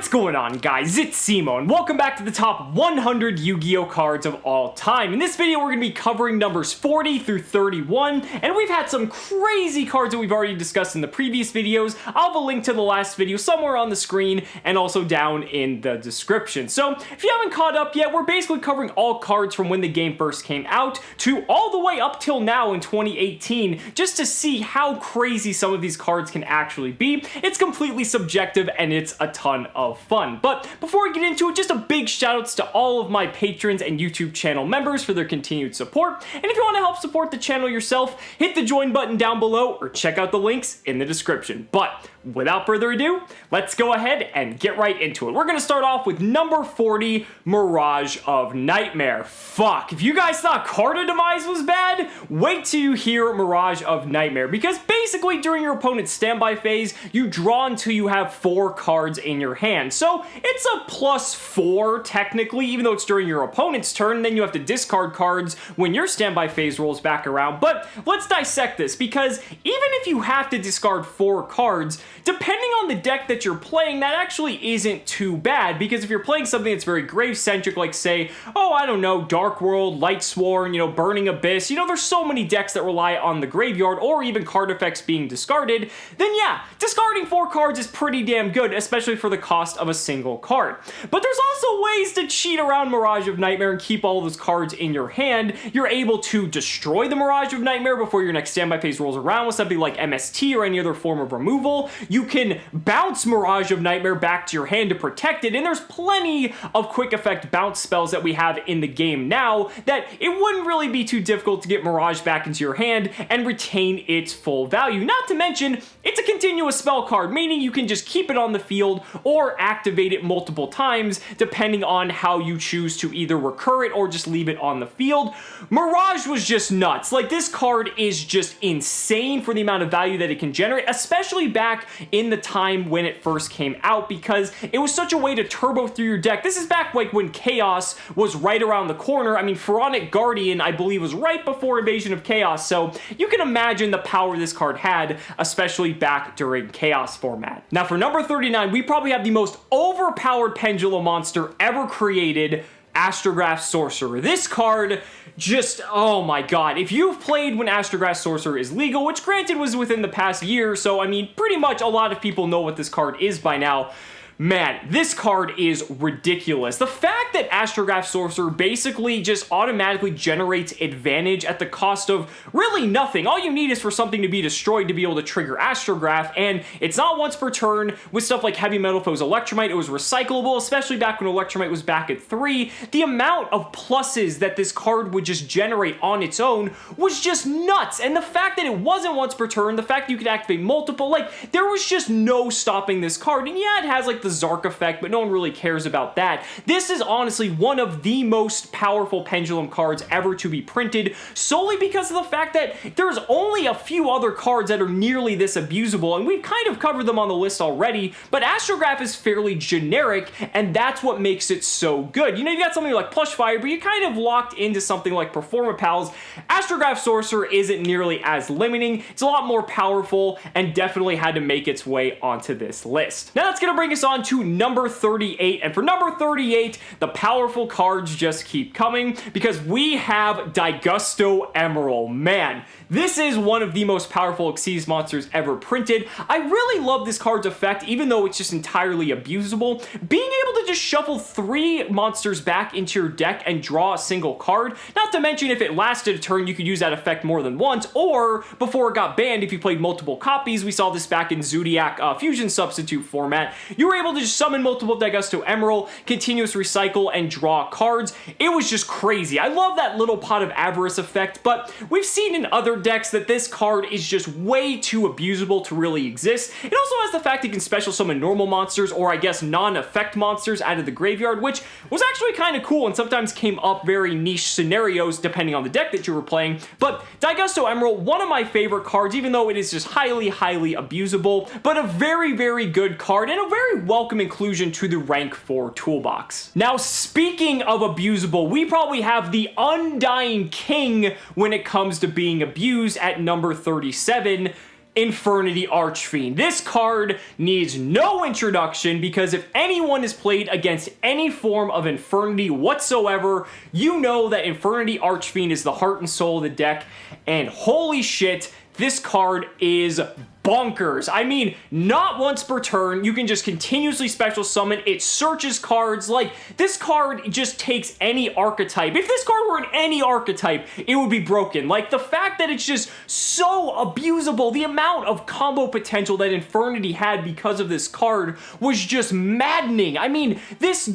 What's going on, guys? It's Simo, and welcome back to the top 100 Yu-Gi-Oh cards of all time. In this video, we're going to be covering numbers 40 through 31, and we've had some crazy cards that we've already discussed in the previous videos. I'll have a link to the last video somewhere on the screen and also down in the description. So, if you haven't caught up yet, we're basically covering all cards from when the game first came out to all the way up till now in 2018, just to see how crazy some of these cards can actually be. It's completely subjective, and it's a ton of fun. But before we get into it, just a big shout outs to all of my patrons and YouTube channel members for their continued support. And if you want to help support the channel yourself, hit the join button down below or check out the links in the description. But without further ado, let's go ahead and get right into it. We're going to start off with number 40, Mirage of Nightmare. Fuck, if you guys thought Carta Demise was bad, wait till you hear Mirage of Nightmare, because basically during your opponent's standby phase, you draw until you have 4 cards in your hand. So it's a +4 technically, even though it's during your opponent's turn. Then you have to discard cards when your standby phase rolls back around. But let's dissect this, because even if you have to discard 4 cards, depending on the deck that you're playing, that actually isn't too bad, because if you're playing something that's very grave-centric, like say, oh, I don't know, Dark World, Lightsworn, Burning Abyss, there's so many decks that rely on the graveyard, or even card effects being discarded, then yeah, discarding 4 cards is pretty damn good, especially for the cost of a single card. But there's also ways to cheat around Mirage of Nightmare and keep all those cards in your hand. You're able to destroy the Mirage of Nightmare before your next standby phase rolls around with something like MST or any other form of removal. You can bounce Mirage of Nightmare back to your hand to protect it, and there's plenty of quick effect bounce spells that we have in the game now that it wouldn't really be too difficult to get Mirage back into your hand and retain its full value. Not to mention, it's a continuous spell card, meaning you can just keep it on the field or activate it multiple times depending on how you choose to either recur it or just leave it on the field. Mirage was just nuts. Like, this card is just insane for the amount of value that it can generate, especially back in the time when it first came out, because it was such a way to turbo through your deck. This is back like when Chaos was right around the corner. I mean, Pharaonic Guardian, I believe, was right before Invasion of Chaos, so you can imagine the power this card had, especially back during Chaos format. Now, for number 39, we probably have the most overpowered pendulum monster ever created, ASTROGRAPH Sorcerer. This card just, oh my god. If you've played when ASTROGRAPH Sorcerer is legal, which granted was within the past year, so I mean, pretty much a lot of people know what this card is by now. Man, this card is ridiculous. The fact that ASTROGRAPH Sorcerer basically just automatically generates advantage at the cost of really nothing. All you need is for something to be destroyed to be able to trigger Astrograph, and it's not once per turn. With stuff like Heavy Metal Foes Electromite, it was recyclable, especially back when Electromite was back at 3. The amount of pluses that this card would just generate on its own was just nuts, and the fact that it wasn't once per turn, the fact that you could activate multiple, like, there was just no stopping this card. And yeah, it has like the Zark effect, but no one really cares about that. This is honestly one of the most powerful pendulum cards ever to be printed, solely because of the fact that there's only a few other cards that are nearly this abusable, and we've kind of covered them on the list already, but Astrograph is fairly generic, and that's what makes it so good. You got something like Plush Fire, but you kind of locked into something like Performa Pals. ASTROGRAPH Sorcerer isn't nearly as limiting. It's a lot more powerful, and definitely had to make its way onto this list. Now that's gonna bring us on to number 38, and for number 38, the powerful cards just keep coming, because we have DAIGUSTE EMERAL. Man, this is one of the most powerful Xyz monsters ever printed. I really love this card's effect, even though it's just entirely abusable. Being able to just shuffle 3 monsters back into your deck and draw a single card, not to mention if it lasted a turn, you could use that effect more than once, or before it got banned, if you played multiple copies, we saw this back in Zodiac Fusion Substitute format, you were able to just summon multiple DAIGUSTE EMERAL, continuous recycle, and draw cards. It was just crazy. I love that little Pot of Avarice effect, but we've seen in other decks that this card is just way too abusable to really exist. It also has the fact you can special summon normal monsters, or I guess non-effect monsters, out of the graveyard, which was actually kind of cool and sometimes came up very niche scenarios depending on the deck that you were playing. But DAIGUSTE EMERAL, one of my favorite cards, even though it is just highly, highly abusable, but a very, very good card and a very welcome inclusion to the rank 4 toolbox. Now, speaking of abusable, we probably have the Undying King when it comes to being abused at number 37, Infernity Archfiend. This card needs no introduction because if anyone has played against any form of Infernity whatsoever, you know that Infernity Archfiend is the heart and soul of the deck, and holy shit, this card is bonkers. I mean, not once per turn, you can just continuously special summon. It searches cards. Like, this card just takes any archetype. If this card were in any archetype, it would be broken. Like, the fact that it's just so abusable, the amount of combo potential that Infernity had because of this card was just maddening. I mean, this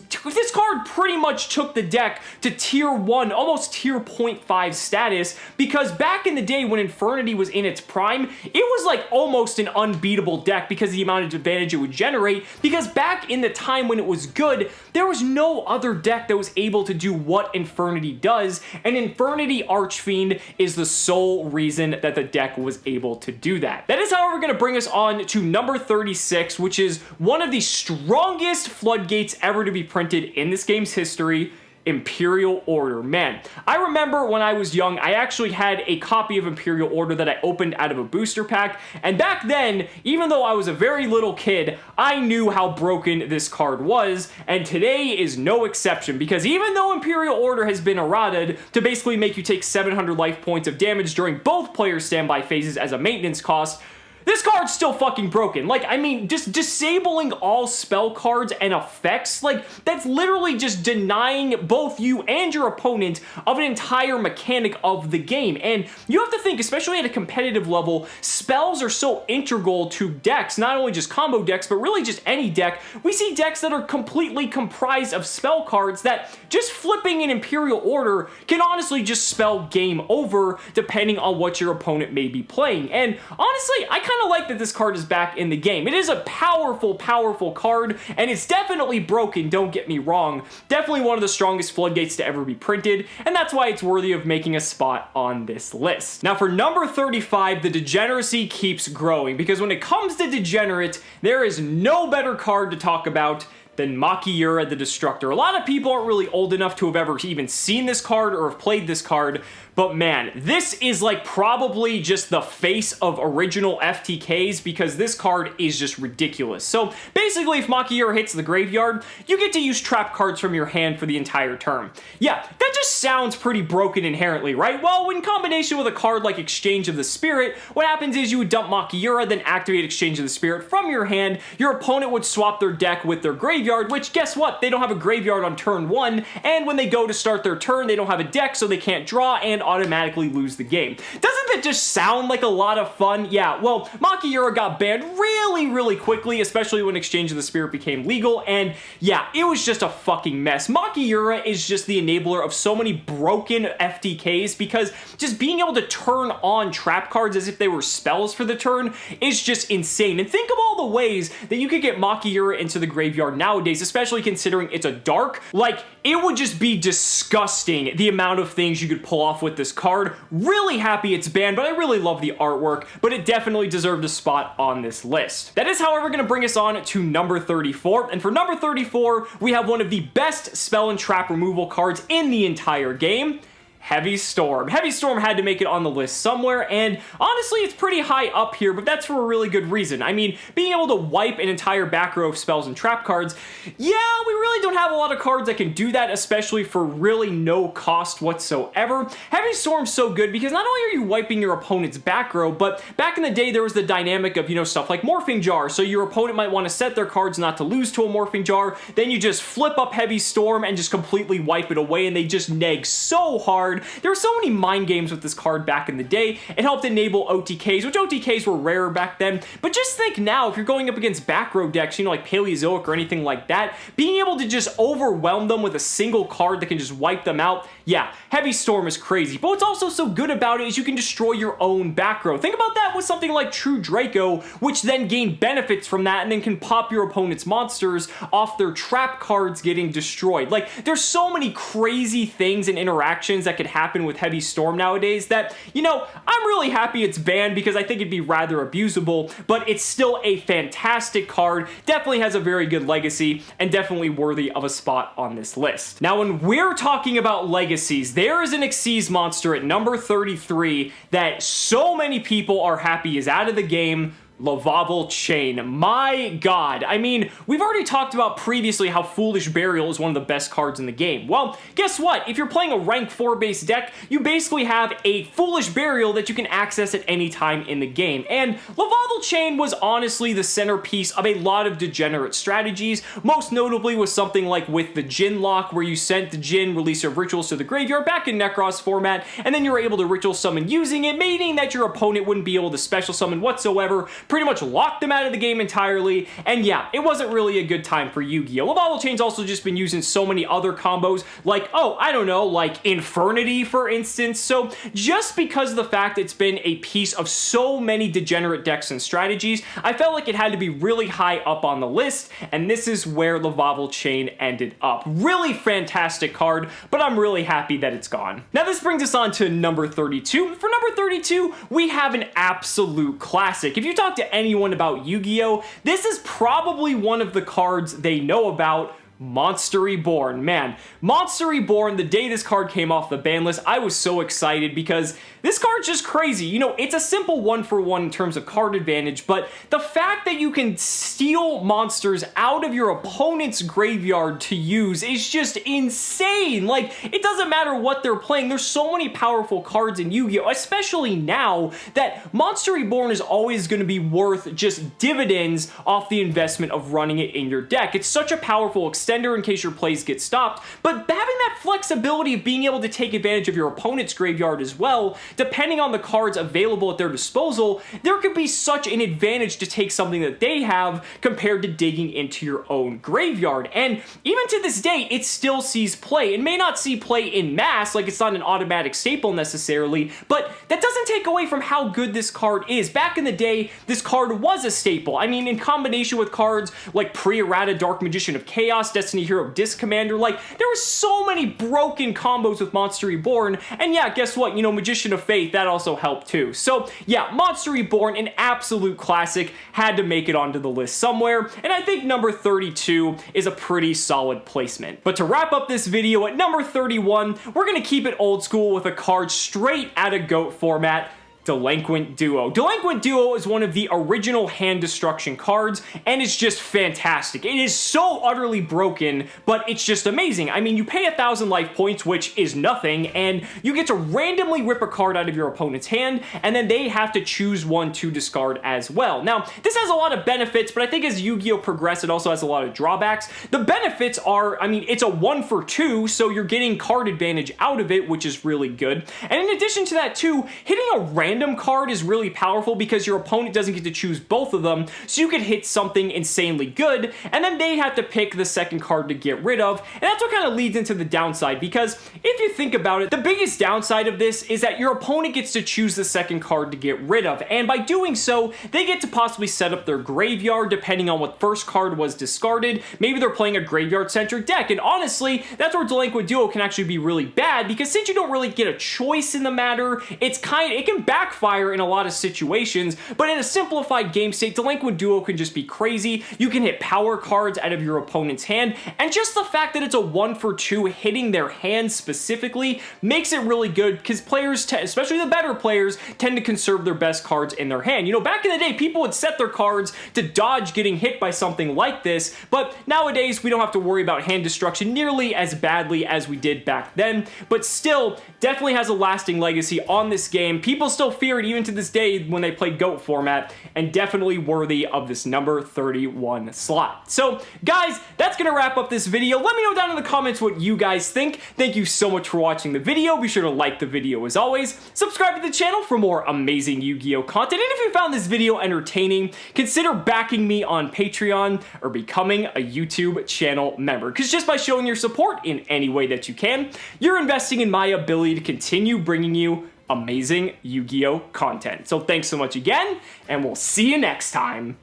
card pretty much took the deck to tier 1, almost tier 0.5 status, because back in the day when Infernity was in its prime, it was like almost an unbeatable deck because of the amount of advantage it would generate, because back in the time when it was good, there was no other deck that was able to do what Infernity does, and Infernity Archfiend is the sole reason that the deck was able to do that. That is, however, going to bring us on to number 36, which is one of the strongest floodgates ever to be printed in this game's history, Imperial Order. Man, I remember when I was young, I actually had a copy of Imperial Order that I opened out of a booster pack, and back then, even though I was a very little kid, I knew how broken this card was, and today is no exception, because even though Imperial Order has been errated to basically make you take 700 life points of damage during both players' standby phases as a maintenance cost, this card's still fucking broken. Like, I mean, just disabling all spell cards and effects, like, that's literally just denying both you and your opponent of an entire mechanic of the game. And you have to think, especially at a competitive level, spells are so integral to decks, not only just combo decks, but really just any deck. We see decks that are completely comprised of spell cards that just flipping an Imperial Order can honestly just spell game over, depending on what your opponent may be playing. And honestly, I kind of like that this card is back in the game. It is a powerful, powerful card, and it's definitely broken, don't get me wrong. Definitely one of the strongest floodgates to ever be printed, and that's why it's worthy of making a spot on this list. Now for number 35, the degeneracy keeps growing, because when it comes to degenerate, there is no better card to talk about than MAKYURA the Destructor. A lot of people aren't really old enough to have ever even seen this card or have played this card, but man, this is like probably just the face of original FTKs, because this card is just ridiculous. So basically, if MAKYURA hits the graveyard, you get to use trap cards from your hand for the entire turn. Yeah, that just sounds pretty broken inherently, right? Well, in combination with a card like Exchange of the Spirit, what happens is you would dump MAKYURA, then activate Exchange of the Spirit from your hand. Your opponent would swap their deck with their graveyard, which guess what? They don't have a graveyard on turn 1, and when they go to start their turn, they don't have a deck, so they can't draw and automatically lose the game. Doesn't that just sound like a lot of fun? Yeah, well, MAKYURA got banned really quickly, especially when Exchange of the Spirit became legal, and yeah, it was just a fucking mess. MAKYURA is just the enabler of so many broken FTKs, because just being able to turn on trap cards as if they were spells for the turn is just insane. And think of all the ways that you could get MAKYURA into the graveyard nowadays, especially considering it's a dark. Like, it would just be disgusting the amount of things you could pull off with this card. Really happy it's banned, but I really love the artwork, but it definitely deserved a spot on this list. That is, however, going to bring us on to number 34, and for number 34, we have one of the best spell and trap removal cards in the entire game, Heavy Storm. Heavy Storm had to make it on the list somewhere, and honestly, it's pretty high up here, but that's for a really good reason. I mean, being able to wipe an entire back row of spells and trap cards, yeah, we really don't have a lot of cards that can do that, especially for really no cost whatsoever. Heavy Storm's so good because not only are you wiping your opponent's back row, but back in the day, there was the dynamic of, you know, stuff like Morphing Jar, so your opponent might want to set their cards not to lose to a Morphing Jar, then you just flip up Heavy Storm and just completely wipe it away, and they just neg so hard. There were so many mind games with this card back in the day. It helped enable OTKs, which OTKs were rarer back then, but just think now, if you're going up against back row decks, you know, like Paleozoic or anything like that, being able to just overwhelm them with a single card that can just wipe them out, yeah, Heavy Storm is crazy. But what's also so good about it is you can destroy your own back row. Think about that with something like True Draco, which then gain benefits from that and then can pop your opponent's monsters off their trap cards getting destroyed. Like, there's so many crazy things and interactions that that could happen with Heavy Storm nowadays that, you know, I'm really happy it's banned because I think it'd be rather abusable, but it's still a fantastic card, definitely has a very good legacy, and definitely worthy of a spot on this list. Now, when we're talking about legacies, there is an Xyz monster at number 33 that so many people are happy is out of the game. Lavable Chain. My god. I mean, we've already talked about previously how Foolish Burial is one of the best cards in the game. Well, guess what? If you're playing a rank 4 base deck, you basically have a Foolish Burial that you can access at any time in the game. And Lavable Chain was honestly the centerpiece of a lot of degenerate strategies, most notably was something like with the Djinn lock, where you sent the Djinn, release your rituals to the graveyard back in Necros format, and then you were able to ritual summon using it, meaning that your opponent wouldn't be able to special summon whatsoever, pretty much locked them out of the game entirely, and yeah, it wasn't really a good time for Yu-Gi-Oh! Lavable Chain's also just been used in so many other combos, like, oh, I don't know, like Infernity, for instance, so just because of the fact it's been a piece of so many degenerate decks and strategies, I felt like it had to be really high up on the list, and this is where Lavable Chain ended up. Really fantastic card, but I'm really happy that it's gone. Now this brings us on to number 32. For number 32, we have an absolute classic. If you talk to anyone about Yu-Gi-Oh! This is probably one of the cards they know about. Monster Reborn. Man, Monster Reborn, the day this card came off the ban list, I was so excited because this card's just crazy. You know, it's a simple 1-for-1 in terms of card advantage, but the fact that you can steal monsters out of your opponent's graveyard to use is just insane. Like, it doesn't matter what they're playing. There's so many powerful cards in Yu-Gi-Oh!, especially now that Monster Reborn is always going to be worth just dividends off the investment of running it in your deck. It's such a powerful extender in case your plays get stopped, but having that flexibility of being able to take advantage of your opponent's graveyard as well, depending on the cards available at their disposal, there could be such an advantage to take something that they have compared to digging into your own graveyard. And even to this day, it still sees play. It may not see play in mass, like it's not an automatic staple necessarily, but that doesn't take away from how good this card is. Back in the day, this card was a staple. I mean, in combination with cards like Pre-Errata Dark Magician of Chaos, Destiny Hero Disc Commander, like, there were so many broken combos with Monster Reborn, and yeah, guess what? You know, Magician of Faith, that also helped too. So yeah, Monster Reborn, an absolute classic, had to make it onto the list somewhere, and I think number 32 is a pretty solid placement. But to wrap up this video, at number 31, we're gonna keep it old school with a card straight out of GOAT format, Delinquent Duo. Delinquent Duo is one of the original hand destruction cards, and it's just fantastic. It is so utterly broken, but it's just amazing. I mean, you pay 1,000 life points, which is nothing, and you get to randomly rip a card out of your opponent's hand, and then they have to choose one to discard as well. Now, this has a lot of benefits, but I think as Yu-Gi-Oh! Progress, it also has a lot of drawbacks. The benefits are, I mean, it's a 1-for-2, so you're getting card advantage out of it, which is really good. And in addition to that too, hitting a random card is really powerful because your opponent doesn't get to choose both of them, so you could hit something insanely good, and then they have to pick the second card to get rid of, and that's what kind of leads into the downside, because if you think about it, the biggest downside of this is that your opponent gets to choose the second card to get rid of, and by doing so, they get to possibly set up their graveyard depending on what first card was discarded. Maybe they're playing a graveyard-centric deck, and honestly, that's where Delinquent Duo can actually be really bad, because since you don't really get a choice in the matter, it can backfire in a lot of situations, but in a simplified game state, Delinquent Duo can just be crazy. You can hit power cards out of your opponent's hand, and just the fact that it's a 1-for-2 hitting their hand specifically makes it really good, because players, especially the better players, tend to conserve their best cards in their hand. You know, back in the day, people would set their cards to dodge getting hit by something like this, but nowadays, we don't have to worry about hand destruction nearly as badly as we did back then, but still, definitely has a lasting legacy on this game. People still fear it even to this day when they play GOAT format, and definitely worthy of this number 31 slot. So guys, that's gonna wrap up this video. Let me know down in the comments what you guys think. Thank you so much for watching the video. Be sure to like the video as always. Subscribe to the channel for more amazing Yu-Gi-Oh! Content, and if you found this video entertaining, consider backing me on Patreon or becoming a YouTube channel member, because just by showing your support in any way that you can, you're investing in my ability to continue bringing you amazing Yu-Gi-Oh! Content. So thanks so much again, and we'll see you next time.